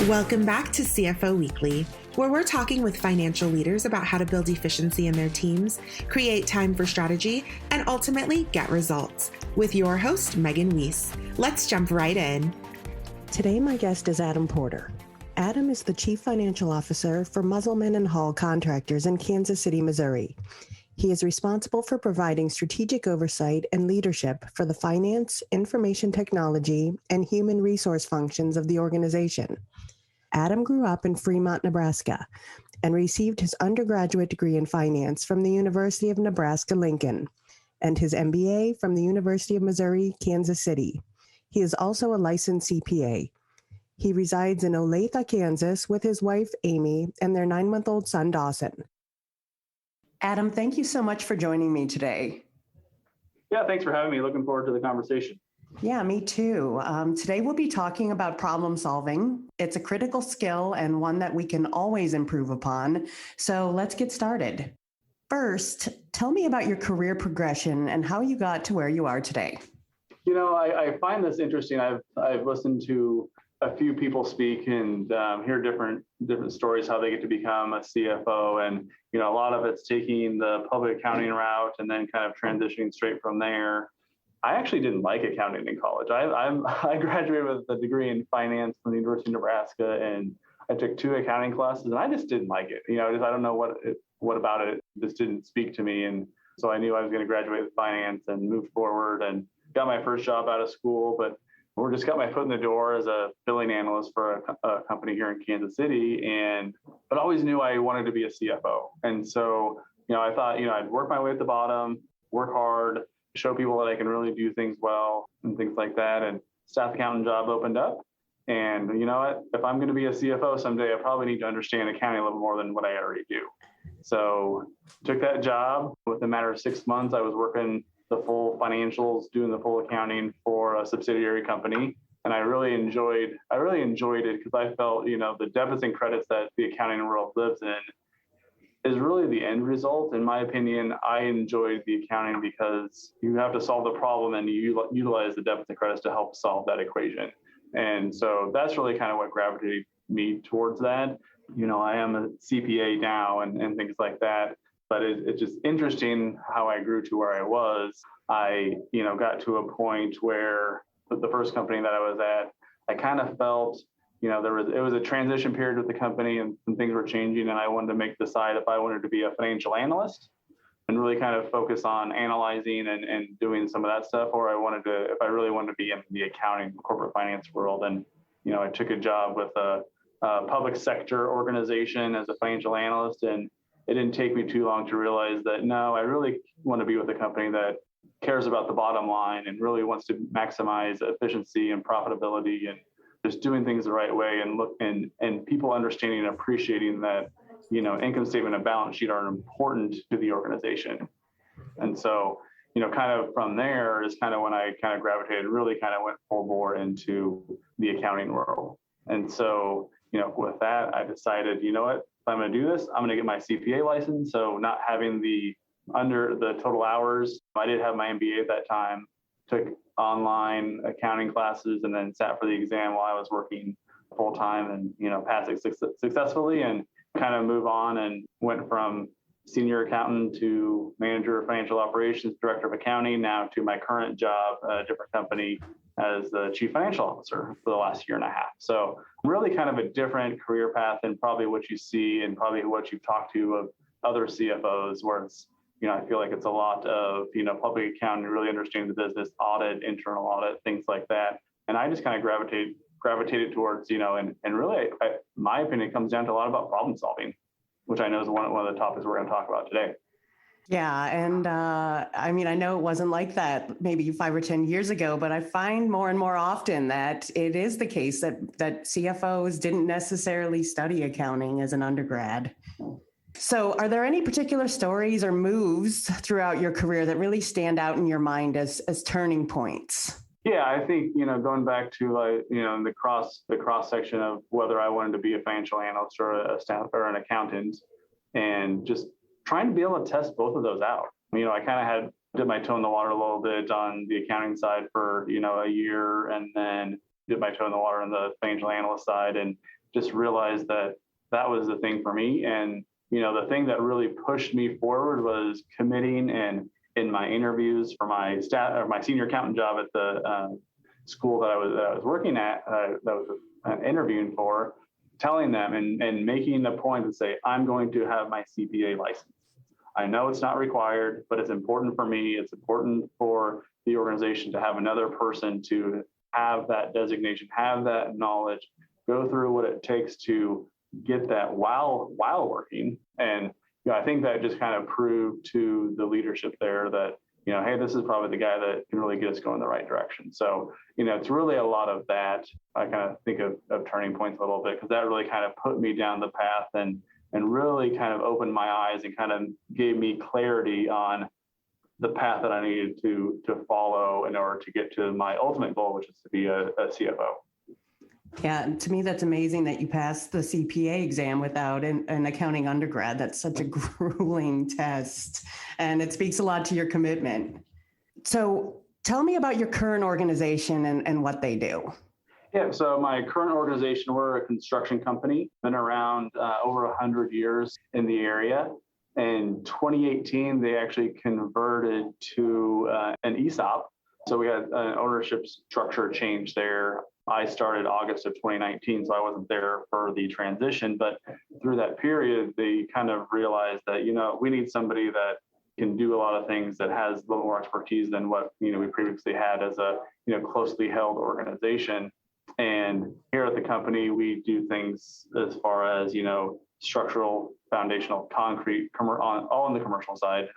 Welcome back to CFO Weekly, where we're talking with financial leaders about how to build efficiency in their teams, create time for strategy, and ultimately get results. With your host, Megan Weiss. Let's jump right in. Today, my guest is Adam Porter. Adam is the Chief Financial Officer for Musselman and Hall Contractors in Kansas City, Missouri. He is responsible for providing strategic oversight and leadership for the finance, information technology, and human resource functions of the organization. Adam grew up in Fremont, Nebraska, and received his undergraduate degree in finance from the University of Nebraska-Lincoln and his MBA from the University of Missouri, Kansas City. He is also a licensed CPA. He resides in Olathe, Kansas, with his wife, Amy, and their 9-month-old son, Dawson. Adam, thank you so much for joining me today. Yeah, thanks for having me. Looking forward to the conversation. Yeah, me too. Today we'll be talking about problem solving. It's a critical skill and one that we can always improve upon. So let's get started. First, tell me about your career progression and how you got to where you are today. You know, I find this interesting. I've listened to a few people speak and hear different stories how they get to become a CFO, and you know, a lot of it's taking the public accounting route and then kind of transitioning straight from there. I actually didn't like accounting in college. I graduated with a degree in finance from the University of Nebraska, and I took 2 accounting classes, and I just didn't like it. You know, I don't know what about it just didn't speak to me, and so I knew I was going to graduate with finance and move forward, and got my first job out of school, but just got my foot in the door as a billing analyst for a company here in Kansas City, but always knew I wanted to be a CFO, and so you know, I thought, you know, I'd work my way at the bottom, work hard, show people that I can really do things well and things like that. And staff accountant job opened up. And you know what? If I'm going to be a CFO someday, I probably need to understand accounting a little more than what I already do. So took that job. Within a matter of 6 months, I was working the full financials, doing the full accounting for a subsidiary company. And I really enjoyed it because I felt, you know, the debits and credits that the accounting world lives in is really the end result. In my opinion, I enjoyed the accounting because you have to solve the problem and you utilize the debits and credits to help solve that equation. And so that's really kind of what gravitated me towards that. You know, I am a CPA now and things like that, but it's just interesting how I grew to where I was. I, you know, got to a point where the first company that I was at, I kind of felt, you know, it was a transition period with the company and some things were changing, and I wanted to decide if I wanted to be a financial analyst and really kind of focus on analyzing and doing some of that stuff, or if I really wanted to be in the accounting corporate finance world. And, you know, I took a job with a public sector organization as a financial analyst, and it didn't take me too long to realize that, no, I really want to be with a company that cares about the bottom line and really wants to maximize efficiency and profitability and just doing things the right way, and people understanding and appreciating that, you know, income statement and balance sheet are important to the organization. And so, you know, kind of from there is kind of when I kind of gravitated, really kind of went full bore into the accounting world. And so, you know, with that, I decided, you know what, if I'm going to do this, I'm going to get my CPA license. So not having under the total hours, I did have my MBA at that time, took online accounting classes, and then sat for the exam while I was working full time, and, you know, passed it successfully, and kind of move on and went from senior accountant to manager of financial operations, director of accounting, now to my current job at a different company as the chief financial officer for the last year and a half. So really kind of a different career path than probably what you see and probably what you've talked to of other CFOs, where it's, you know, I feel like it's a lot of, you know, public accounting, really understanding the business, audit, internal audit, things like that. And I just kind of gravitated towards, you know, and really, my opinion, comes down to a lot about problem solving, which I know is one of the topics we're going to talk about today. Yeah. And I mean, I know it wasn't like that maybe 5 or 10 years ago, but I find more and more often that it is the case that CFOs didn't necessarily study accounting as an undergrad. So are there any particular stories or moves throughout your career that really stand out in your mind as turning points? Yeah, I think, you know, going back to you know, the cross section of whether I wanted to be a financial analyst or a staff or an accountant, and just trying to be able to test both of those out. You know, I kind of did my toe in the water a little bit on the accounting side for, you know, a year, and then did my toe in the water on the financial analyst side, and just realized that that was the thing for me. And, the thing that really pushed me forward was committing and in my interviews for my my senior accountant job at the school that I was working at, that was interviewing for, telling them and making a point to say, I'm going to have my CPA license. I know it's not required, but it's important for me. It's important for the organization to have another person to have that designation, have that knowledge, go through what it takes to get that while working. And I think that just kind of proved to the leadership there that, hey, this is probably the guy that can really get us going in the right direction. So, it's really a lot of that. I kind of think of turning points a little bit, because that really kind of put me down the path and really kind of opened my eyes and kind of gave me clarity on the path that I needed to follow in order to get to my ultimate goal, which is to be a CFO. Yeah, and to me, that's amazing that you passed the CPA exam without an accounting undergrad. That's such a grueling test, and it speaks a lot to your commitment. So tell me about your current organization and what they do. Yeah, so my current organization, we're a construction company, been around over 100 years in the area. In 2018, they actually converted to an ESOP. So we had an ownership structure change there. I started August of 2019, so I wasn't there for the transition. But through that period, they kind of realized that, we need somebody that can do a lot of things, that has a little more expertise than what, we previously had as a, closely held organization. And here at the company, we do things as far as, structural, foundational, concrete, all on the commercial side.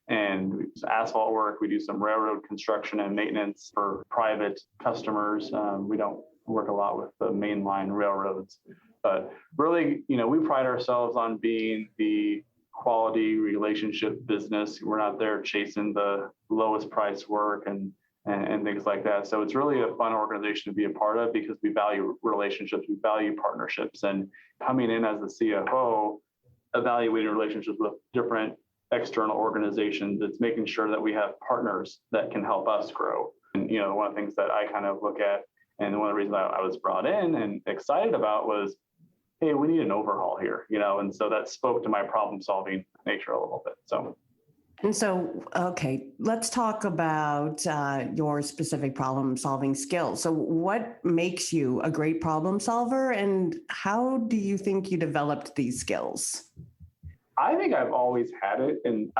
And we do asphalt work. We do some railroad construction and maintenance for private customers. We don't work a lot with the mainline railroads, but really, we pride ourselves on being the quality relationship business. We're not there chasing the lowest price work and things like that. So it's really a fun organization to be a part of, because we value relationships, we value partnerships, and coming in as the CFO, evaluating relationships with different external organizations, it's making sure that we have partners that can help us grow. And, one of the things that I kind of look at, and one of the reasons I was brought in and excited about was, hey, we need an overhaul here, and so that spoke to my problem solving nature a little bit. So, okay, let's talk about your specific problem solving skills. So what makes you a great problem solver, and how do you think you developed these skills? I think I've always had it. And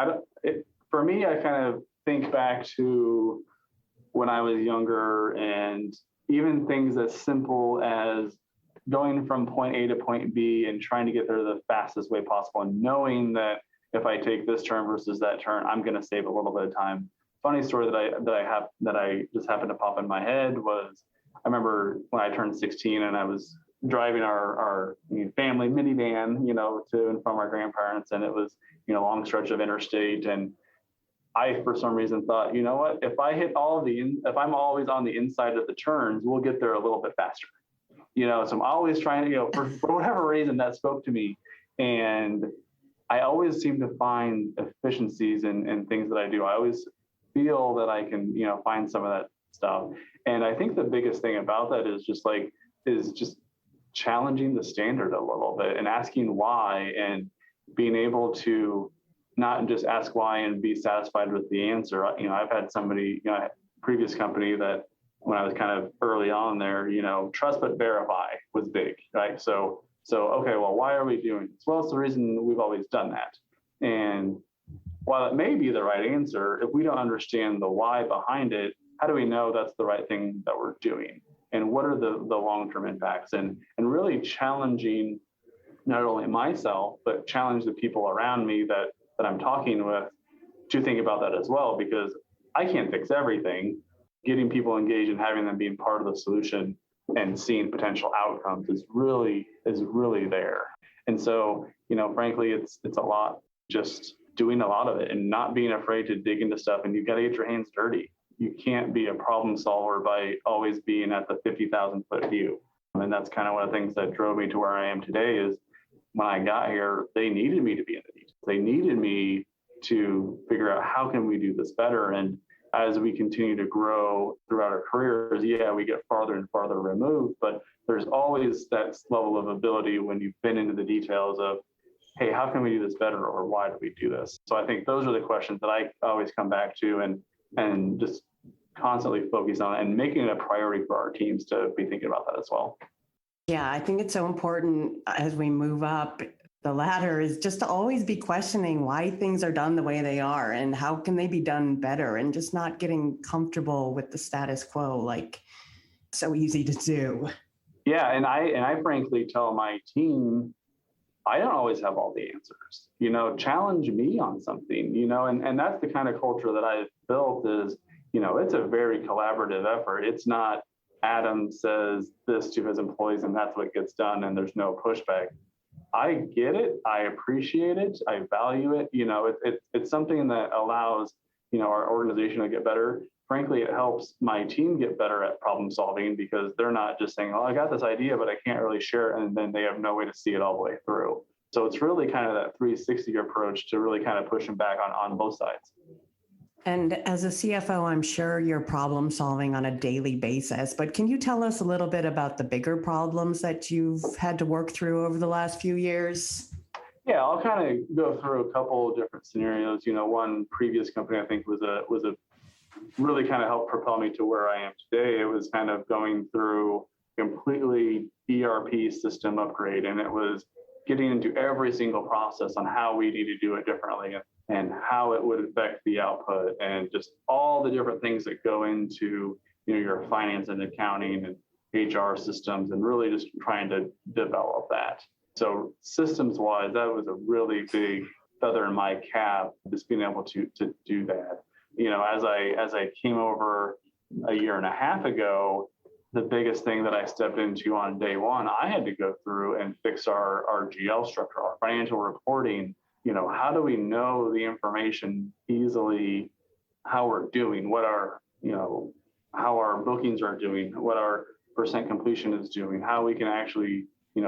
for me, I kind of think back to when I was younger, and even things as simple as going from point A to point B and trying to get there the fastest way possible, and knowing that if I take this turn versus that turn, I'm going to save a little bit of time. Funny story that I just happened to pop in my head was, I remember when I turned 16 and I was driving our family minivan, to and from our grandparents, and it was, a long stretch of interstate. And I, for some reason, thought, what, if I'm always on the inside of the turns, we'll get there a little bit faster. So I'm always trying to, for whatever reason, that spoke to me. And I always seem to find efficiencies in things that I do. I always feel that I can, find some of that stuff. And I think the biggest thing about that is just challenging the standard a little bit and asking why, and being able to not just ask why and be satisfied with the answer. I've had somebody, previous company that when I was kind of early on there, trust but verify was big, right? So, okay, well, why are we doing this? Well, it's the reason we've always done that. And while it may be the right answer, if we don't understand the why behind it, how do we know that's the right thing that we're doing? And what are the long-term impacts? And really challenging not only myself, but challenge the people around me that I'm talking with to think about that as well, because I can't fix everything. Getting people engaged and having them being part of the solution and seeing potential outcomes is really there. And so, frankly, it's a lot, just doing a lot of it and not being afraid to dig into stuff. And you've got to get your hands dirty. You can't be a problem solver by always being at the 50,000 foot view. And that's kind of one of the things that drove me to where I am today is when I got here, they needed me to be in the details. They needed me to figure out how can we do this better. And as we continue to grow throughout our careers, we get farther and farther removed, but there's always that level of ability when you've been into the details of, hey, how can we do this better, or why do we do this? So I think those are the questions that I always come back to and just constantly focus on, and making it a priority for our teams to be thinking about that as well. Yeah, I think it's so important as we move up the ladder is just to always be questioning why things are done the way they are and how can they be done better, and just not getting comfortable with the status quo, like so easy to do. Yeah, and I frankly tell my team, I don't always have all the answers. Challenge me on something, and that's the kind of culture that I've built is, it's a very collaborative effort. It's not Adam says this to his employees and that's what gets done and there's no pushback. I get it. I appreciate it. I value it. It's something that allows, our organization to get better. Frankly, it helps my team get better at problem solving because they're not just saying, oh, I got this idea, but I can't really share it. And then they have no way to see it all the way through. So it's really kind of that 360 approach to really kind of push them back on both sides. And as a CFO, I'm sure you're problem solving on a daily basis, but can you tell us a little bit about the bigger problems that you've had to work through over the last few years? Yeah, I'll kind of go through a couple of different scenarios. One previous company I think was a really kind of helped propel me to where I am today. It was kind of going through completely ERP system upgrade, and it was getting into every single process on how we need to do it differently and how it would affect the output, and just all the different things that go into your finance and accounting and HR systems, and really just trying to develop that. So systems wise, that was a really big feather in my cap, just being able to do that. As I came over a year and a half ago, the biggest thing that I stepped into on day one, I had to go through and fix our GL structure, our financial reporting. How do we know the information easily, how we're doing, what our, how our bookings are doing, what our percent completion is doing, how we can actually,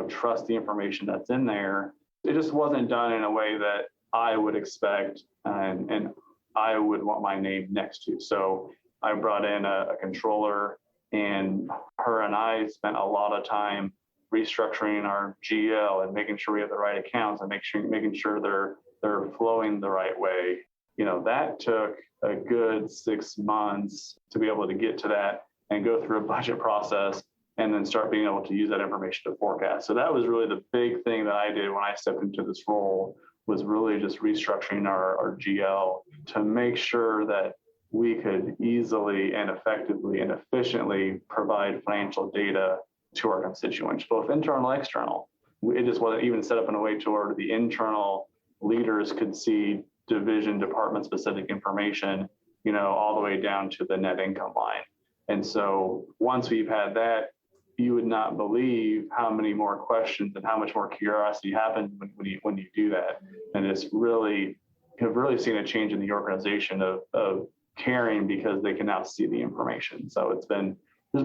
trust the information that's in there. It just wasn't done in a way that I would expect and I would want my name next to. So I brought in a controller, and her and I spent a lot of time restructuring our GL and making sure we have the right accounts and making sure they're flowing the right way. That took a good 6 months to be able to get to that and go through a budget process and then start being able to use that information to forecast. So that was really the big thing that I did when I stepped into this role, was really just restructuring our GL to make sure that we could easily and effectively and efficiently provide financial data to our constituents, both internal and external. It just wasn't even set up in a way to where the internal leaders could see division, department specific information, all the way down to the net income line. And so once we've had that, you would not believe how many more questions and how much more curiosity happens when you do that. And it's really, have really seen a change in the organization of caring because they can now see the information. So there's been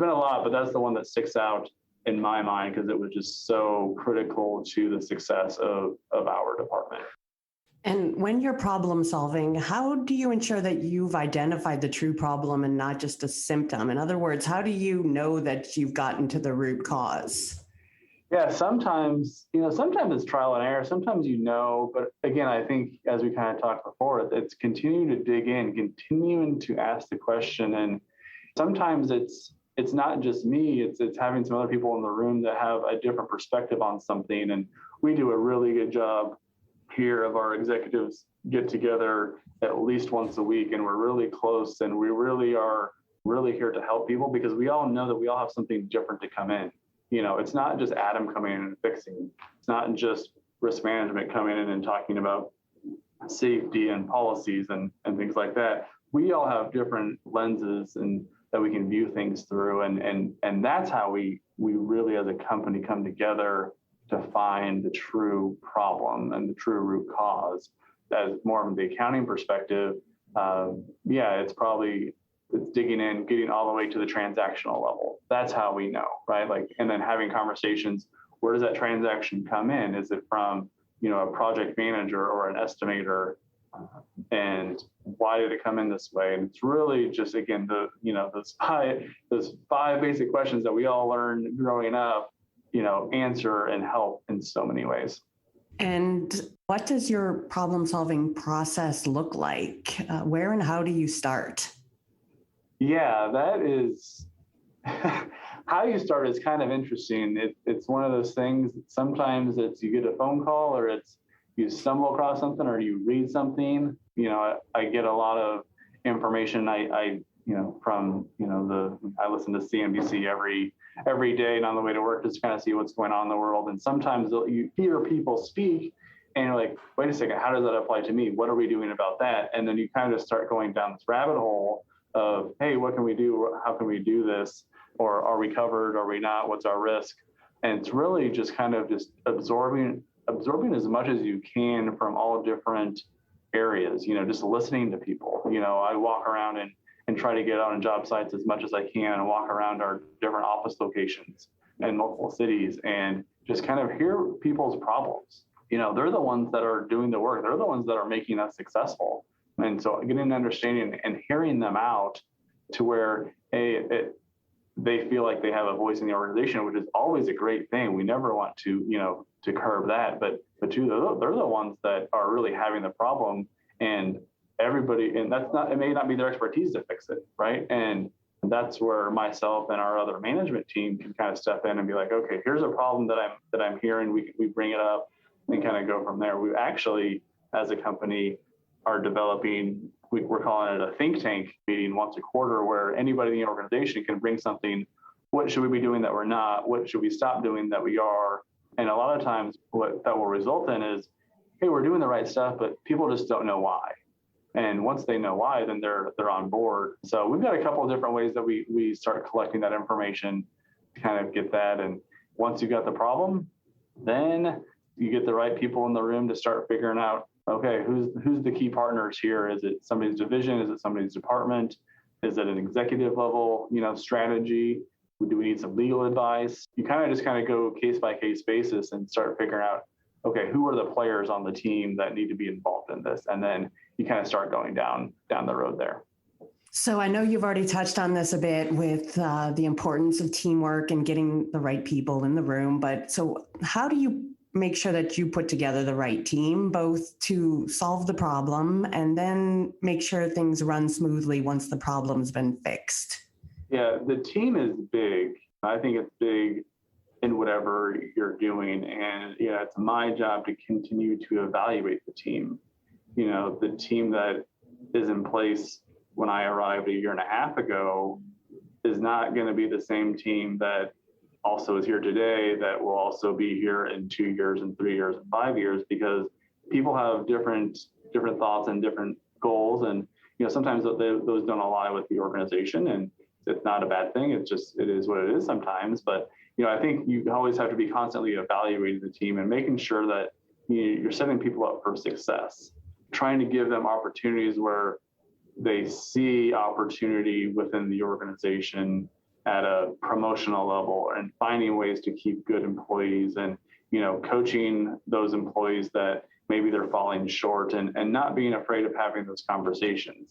a lot, but that's the one that sticks out in my mind because it was just so critical to the success of our department. And when you're problem solving, how do you ensure that you've identified the true problem and not just a symptom? In other words, how do you know that you've gotten to the root cause? Yeah, sometimes it's trial and error. Sometimes but again, I think as we kind of talked before, it's continuing to dig in, continuing to ask the question. And sometimes it's not just me, it's having some other people in the room that have a different perspective on something. And we do a really good job here of our executives get together at least once a week, and we're really close, and we really are really here to help people because we all know that we all have something different to come in. It's not just Adam coming in and fixing. It's not just risk management coming in and talking about safety and policies and things like that. We all have different lenses and that we can view things through. And that's how we really as a company come together to find the true problem and the true root cause. As more from the accounting perspective, it's digging in, getting all the way to the transactional level. That's how we know, right? And then having conversations, where does that transaction come in? Is it from, a project manager or an estimator? and why did it come in this way? And it's really just, again, those five basic questions that we all learned growing up, answer and help in so many ways. And what does your problem-solving process look like? Where and how do you start? Yeah, that is how you start is kind of interesting. It's one of those things. Sometimes it's you get a phone call, or it's you stumble across something, or you read something. I get a lot of information. I listen to CNBC every day, and on the way to work, just to kind of see what's going on in the world. And sometimes you hear people speak, and you're like, wait a second, how does that apply to me? What are we doing about that? And then you kind of start going down this rabbit hole of, hey, what can we do? How can we do this? Or are we covered? Are we not? What's our risk? And it's really just kind of just absorbing as much as you can from all different areas, just listening to people. I walk around and try to get out on job sites as much as I can and walk around our different office locations in multiple cities and just kind of hear people's problems. They're the ones that are doing the work. They're the ones that are making us successful. And so getting an understanding and hearing them out to where they feel like they have a voice in the organization, which is always a great thing. We never want to, to curb that, but two, they're the ones that are really having the problem, and everybody, and it may not be their expertise to fix it, right? And that's where myself and our other management team can kind of step in and be like, okay, here's a problem that I'm hearing. We bring it up and kind of go from there. We actually, as a company, are developing, we're calling it a think tank meeting once a quarter, where anybody in the organization can bring something. What should we be doing that we're not? What should we stop doing that we are? And a lot of times what that will result in is, hey, we're doing the right stuff, but people just don't know why. And once they know why, then they're on board. So we've got a couple of different ways that we start collecting that information to kind of get that. And once you got the problem, then you get the right people in the room to start figuring out, okay, who's the key partners here? Is it somebody's division? Is it somebody's department? Is it an executive level, strategy? Do we need some legal advice? You kind of go case by case basis and start figuring out, okay, who are the players on the team that need to be involved in this? And then you kind of start going down the road there. So I know you've already touched on this a bit with the importance of teamwork and getting the right people in the room. But so how do you make sure that you put together the right team, both to solve the problem and then make sure things run smoothly once the problem's been fixed? Yeah, the team is big. I think it's big in whatever you're doing. And it's my job to continue to evaluate the team. The team that is in place when I arrived a year and a half ago is not going to be the same team that also is here today, that will also be here in 2 years and 3 years and 5 years, because people have different thoughts and different goals. And, sometimes those don't align with the organization, and it's not a bad thing. It is what it is sometimes. But, I think you always have to be constantly evaluating the team and making sure that you're setting people up for success, trying to give them opportunities where they see opportunity within the organization at a promotional level, and finding ways to keep good employees, and, coaching those employees that maybe they're falling short, and not being afraid of having those conversations.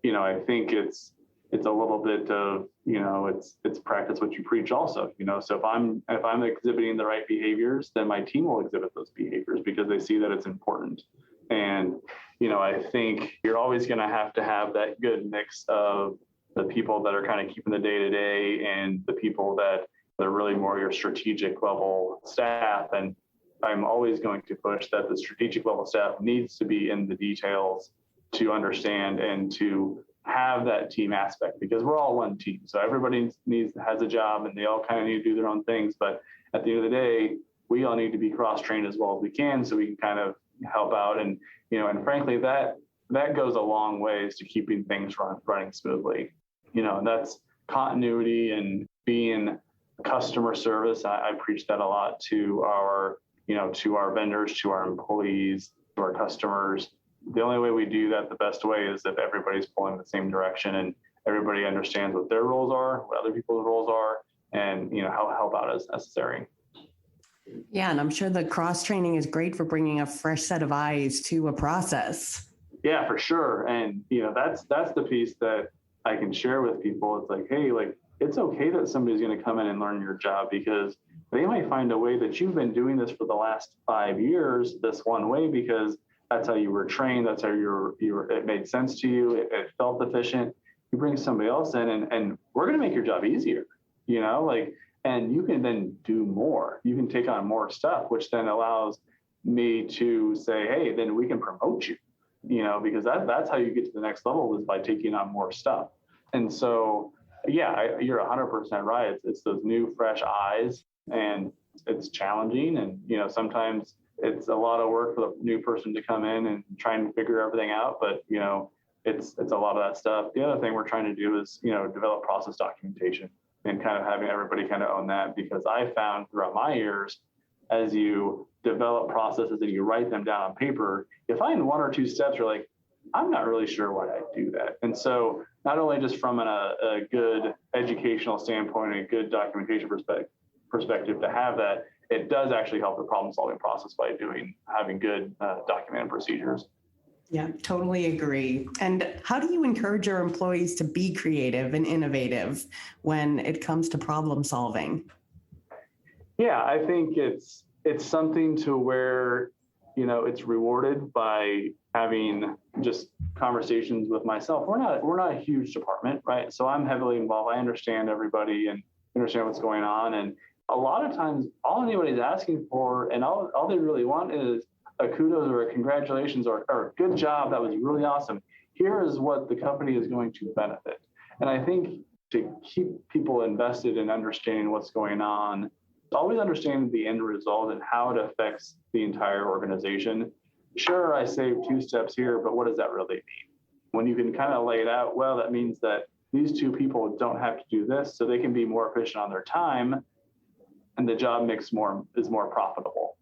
I think it's a little bit of, it's practice what you preach also, so if I'm exhibiting the right behaviors, then my team will exhibit those behaviors because they see that it's important. And, I think you're always going to have that good mix of the people that are kind of keeping the day-to-day and the people that are really more your strategic level staff. And I'm always going to push that the strategic level staff needs to be in the details to understand and to have that team aspect, because we're all one team. So everybody has a job, and they all kind of need to do their own things. But at the end of the day, we all need to be cross-trained as well as we can, so we can kind of help out. And, and frankly, that goes a long ways to keeping things running smoothly. And that's continuity and being customer service. I preach that a lot to our vendors, to our employees, to our customers. The only way we do that the best way is if everybody's pulling the same direction and everybody understands what their roles are, what other people's roles are, and how help out as necessary. Yeah, and I'm sure the cross-training is great for bringing a fresh set of eyes to a process. Yeah, for sure. And, that's the piece that I can share with people. It's like, hey, like, it's okay that somebody's going to come in and learn your job, because they might find a way that you've been doing this for the last 5 years this one way, because that's how you were trained. That's how it made sense to you. It felt efficient. You bring somebody else in and we're going to make your job easier, and you can then do more. You can take on more stuff, which then allows me to say, hey, then we can promote you, because that's how you get to the next level, is by taking on more stuff. And so, yeah, you're 100% right. It's those new, fresh eyes, and it's challenging. And, sometimes it's a lot of work for the new person to come in and try and figure everything out. But, it's a lot of that stuff. The other thing we're trying to do is, develop process documentation and kind of having everybody kind of own that, because I found throughout my years, as you develop processes and you write them down on paper, you find one or two steps you're like, I'm not really sure why I do that. And so not only just from a good educational standpoint and a good documentation perspective to have that, it does actually help the problem solving process by having good documented procedures. Yeah, totally agree. And how do you encourage your employees to be creative and innovative when it comes to problem solving? Yeah, I think it's something to where, it's rewarded by having just conversations with myself. We're not a huge department, right? So I'm heavily involved. I understand everybody and understand what's going on. And a lot of times, all anybody's asking for, and all they really want, is a kudos or a congratulations or a good job. That was really awesome. Here is what the company is going to benefit. And I think to keep people invested in understanding what's going on, always understand the end result and how it affects the entire organization. Sure, I saved 2 steps here, but what does that really mean? When you can kind of lay it out, well, that means that these 2 people don't have to do this, so they can be more efficient on their time, and the job is more profitable.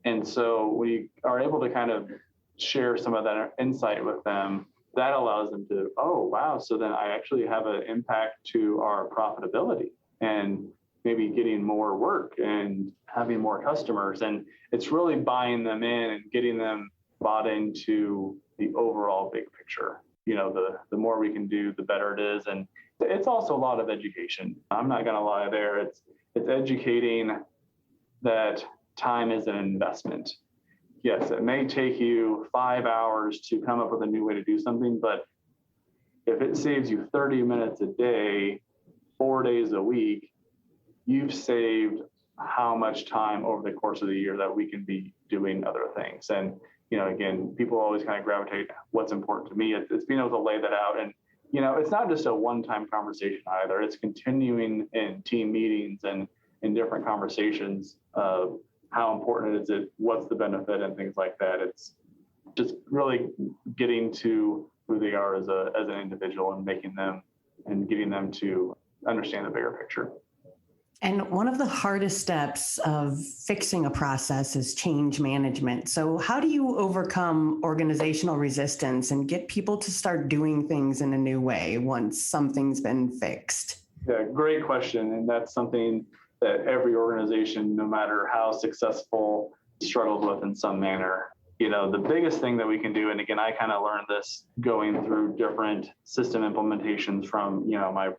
And so we are able to kind of share some of that insight with them. That allows them to, oh, wow, so then I actually have an impact to our profitability and maybe getting more work and having more customers. And it's really buying them in and getting them bought into the overall big picture. The more we can do, the better it is. And it's also a lot of education. I'm not going to lie there. It's educating that time is an investment. Yes, it may take you 5 hours to come up with a new way to do something, but if it saves you 30 minutes a day, 4 days a week, you've saved how much time over the course of the year that we can be doing other things. And, again, people always kind of gravitate what's important to me. It's being able to lay that out. And, it's not just a one-time conversation either. It's continuing in team meetings and in different conversations of how important is it, what's the benefit, and things like that. It's just really getting to who they are as an individual and making them and getting them to understand the bigger picture. And one of the hardest steps of fixing a process is change management. So how do you overcome organizational resistance and get people to start doing things in a new way once something's been fixed? Yeah, great question. And that's something that every organization, no matter how successful, struggles with in some manner. The biggest thing that we can do, and again, I kind of learned this going through different system implementations from,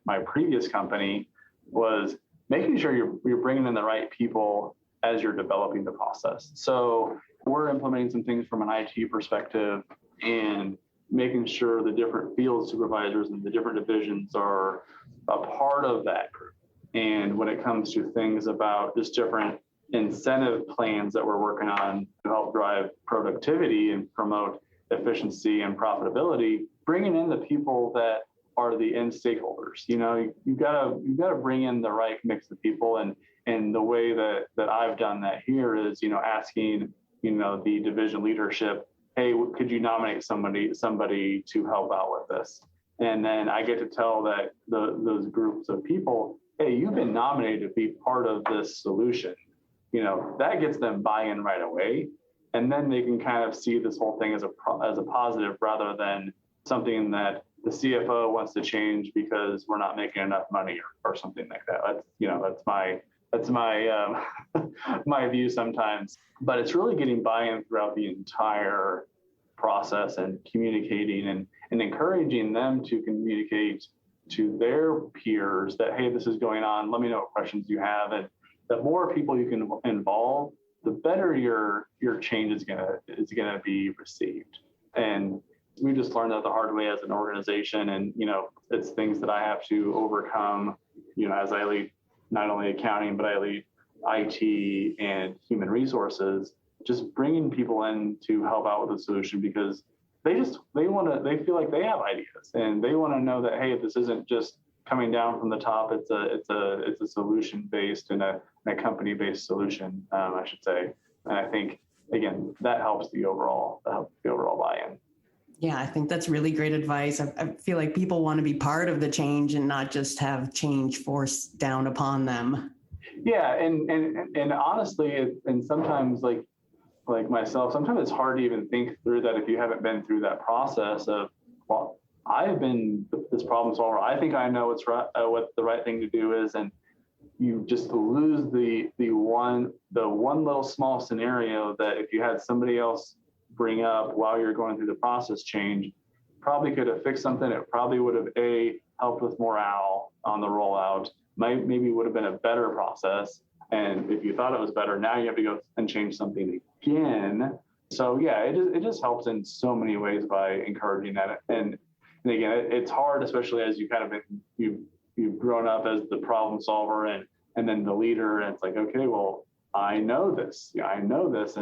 my previous company, was making sure you're bringing in the right people as you're developing the process. So we're implementing some things from an IT perspective and making sure the different field supervisors and the different divisions are a part of that group. And when it comes to things about just different incentive plans that we're working on to help drive productivity and promote efficiency and profitability, bringing in the people that are the end stakeholders. You've got to bring in the right mix of people. And the way that I've done that here is, asking, the division leadership, hey, could you nominate somebody to help out with this? And then I get to tell that those groups of people, hey, you've been nominated to be part of this solution. That gets them buy-in right away. And then they can kind of see this whole thing as a positive rather than something that the CFO wants to change because we're not making enough money or something like that. That's my my view sometimes. But it's really getting buy-in throughout the entire process and communicating and encouraging them to communicate to their peers that, hey, this is going on. Let me know what questions you have. And the more people you can involve, the better your change is gonna be received. And we just learned that the hard way as an organization. And, it's things that I have to overcome, as I lead not only accounting, but I lead IT and human resources, just bringing people in to help out with the solution, because they feel like they have ideas and they want to know that, hey, this isn't just coming down from the top. It's a solution based and a company based solution, I should say. And I think, again, that helps the overall buy-in. Yeah, I think that's really great advice. I feel like people want to be part of the change and not just have change forced down upon them. Yeah, and honestly, and sometimes like myself, sometimes it's hard to even think through that if you haven't been through that process of, well, I've been this problem solver. I think I know what the right thing to do is, and you just lose the one little small scenario that if you had somebody else bring up while you're going through the process change, probably could have fixed something. It probably would have helped with morale on the rollout. Maybe would have been a better process. And if you thought it was better, now you have to go and change something again. So yeah, it just helps in so many ways by encouraging that. And again, it's hard, especially as you kind of you've grown up as the problem solver and then the leader. And it's like, okay, well, I know this. Yeah, I know this.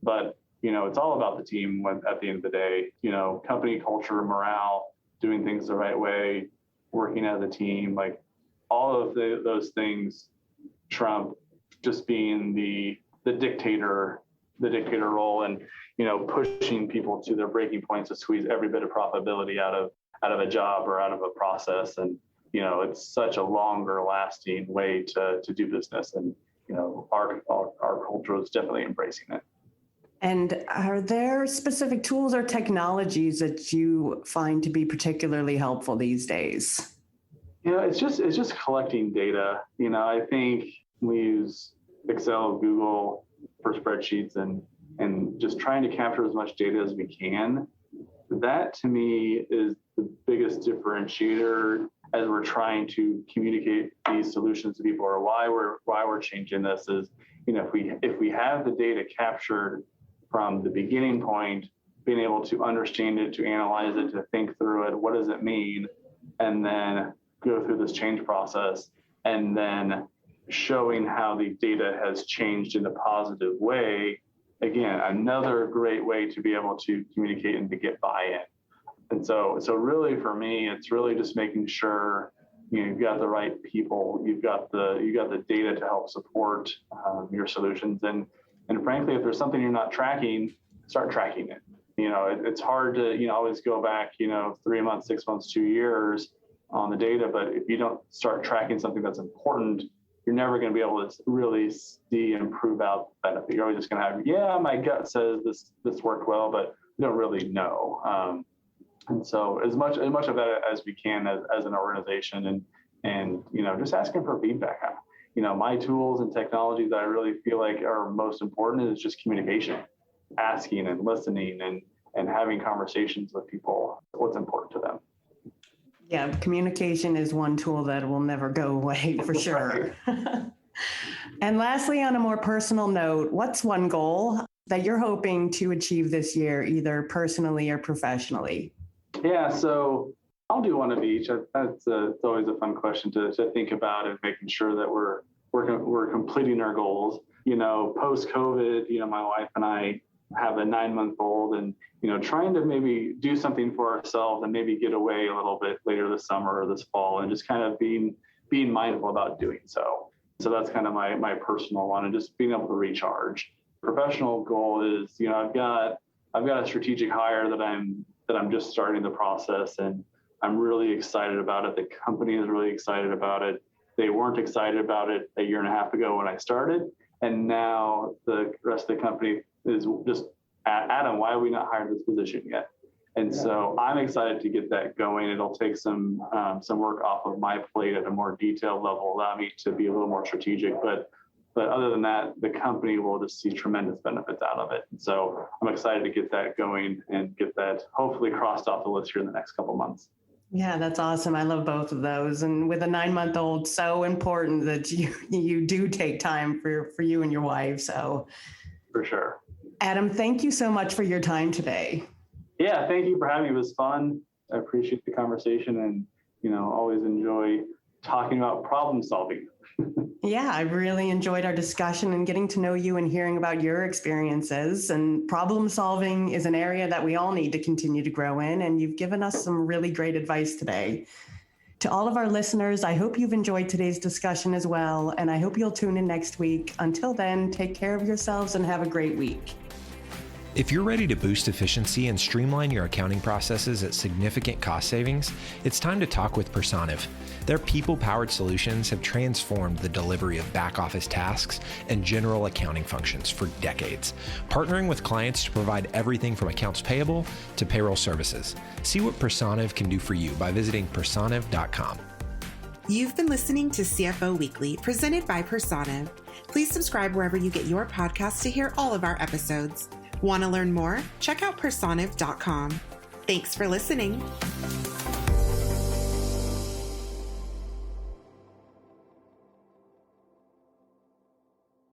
But it's all about the team when at the end of the day, company culture, morale, doing things the right way, working as a team, like all of those things trump just being the dictator role and, pushing people to their breaking points to squeeze every bit of profitability out of a job or out of a process. And, it's such a longer lasting way to do business. And, our culture is definitely embracing it. And are there specific tools or technologies that you find to be particularly helpful these days? It's just collecting data. I think we use Excel, Google for spreadsheets and just trying to capture as much data as we can. That to me is the biggest differentiator as we're trying to communicate these solutions to people, or why we're changing this is, if we have the data captured from the beginning point, being able to understand it, to analyze it, to think through it, what does it mean, and then go through this change process, and then showing how the data has changed in a positive way. Again, another great way to be able to communicate and to get buy-in. And so really for me, it's really just making sure you've got the right people, you've got the data to help support your solutions, and frankly, if there's something you're not tracking, start tracking it. It's hard to always go back 3 months, 6 months, 2 years on the data, but if you don't start tracking something that's important, you're never going to be able to really see and prove out the benefit. You're always just going to have, yeah, my gut says this worked well, but we don't really know. And so as much of that as we can as an organization, and just asking for feedback. My tools and technologies that I really feel like are most important is just communication, asking and listening and having conversations with people, what's important to them. Yeah, communication is one tool that will never go away for sure. And lastly, on a more personal note, what's one goal that you're hoping to achieve this year, either personally or professionally? Yeah, so I'll do one of each. It's always a fun question to think about, and making sure that we're completing our goals. Post COVID, my wife and I have a 9-month-old, and trying to maybe do something for ourselves and maybe get away a little bit later this summer or this fall, and just kind of being mindful about doing so. So that's kind of my personal one, and just being able to recharge. Professional goal is, I've got a strategic hire that I'm just starting the process, and I'm really excited about it. The company is really excited about it. They weren't excited about it a year and a half ago when I started, and now the rest of the company is just, Adam, why have we not hired this position yet? And so I'm excited to get that going. It'll take some work off of my plate at a more detailed level, allow me to be a little more strategic. But But other than that, the company will just see tremendous benefits out of it. And so I'm excited to get that going and get that hopefully crossed off the list here in the next couple of months. Yeah, that's awesome. I love both of those. And with a 9-month-old, so important that you do take time for you and your wife. So for sure. Adam, thank you so much for your time today. Yeah, thank you for having me. It was fun. I appreciate the conversation and, always enjoy talking about problem solving. Yeah, I've really enjoyed our discussion and getting to know you and hearing about your experiences. And problem solving is an area that we all need to continue to grow in. And you've given us some really great advice today. To all of our listeners, I hope you've enjoyed today's discussion as well. And I hope you'll tune in next week. Until then, take care of yourselves and have a great week. If you're ready to boost efficiency and streamline your accounting processes at significant cost savings, it's time to talk with Personiv. Their people-powered solutions have transformed the delivery of back-office tasks and general accounting functions for decades, partnering with clients to provide everything from accounts payable to payroll services. See what Personiv can do for you by visiting personiv.com. You've been listening to CFO Weekly, presented by Personiv. Please subscribe wherever you get your podcasts to hear all of our episodes. Want to learn more? Check out personiv.com. Thanks for listening.